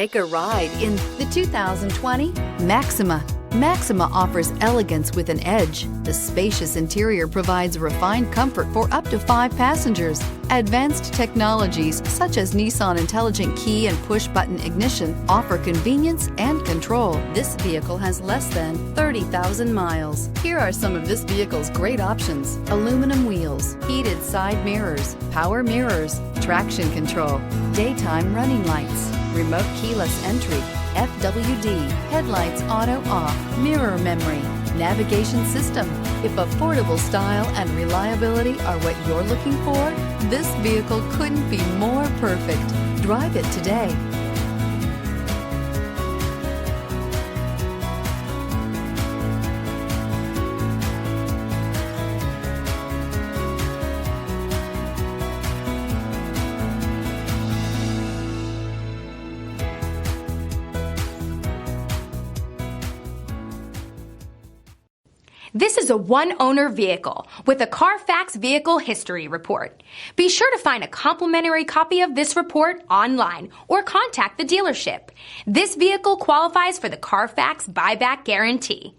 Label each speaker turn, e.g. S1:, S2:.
S1: Take a ride in the 2020 Maxima. Maxima offers elegance with an edge. The spacious interior provides refined comfort for up to 5 passengers. Advanced technologies such as Nissan Intelligent Key and Push-Button Ignition offer convenience and control. This vehicle has less than 30,000 miles. Here are some of this vehicle's great options: aluminum wheels, heated side mirrors, power mirrors, traction control, daytime running lights, remote keyless entry, FWD, headlights auto off, mirror memory, navigation system. If affordable style and reliability are what you're looking for, this vehicle couldn't be more perfect. Drive it today.
S2: This is a one-owner vehicle with a CARFAX Vehicle History Report. Be sure to find a complimentary copy of this report online or contact the dealership. This vehicle qualifies for the CARFAX Buyback Guarantee.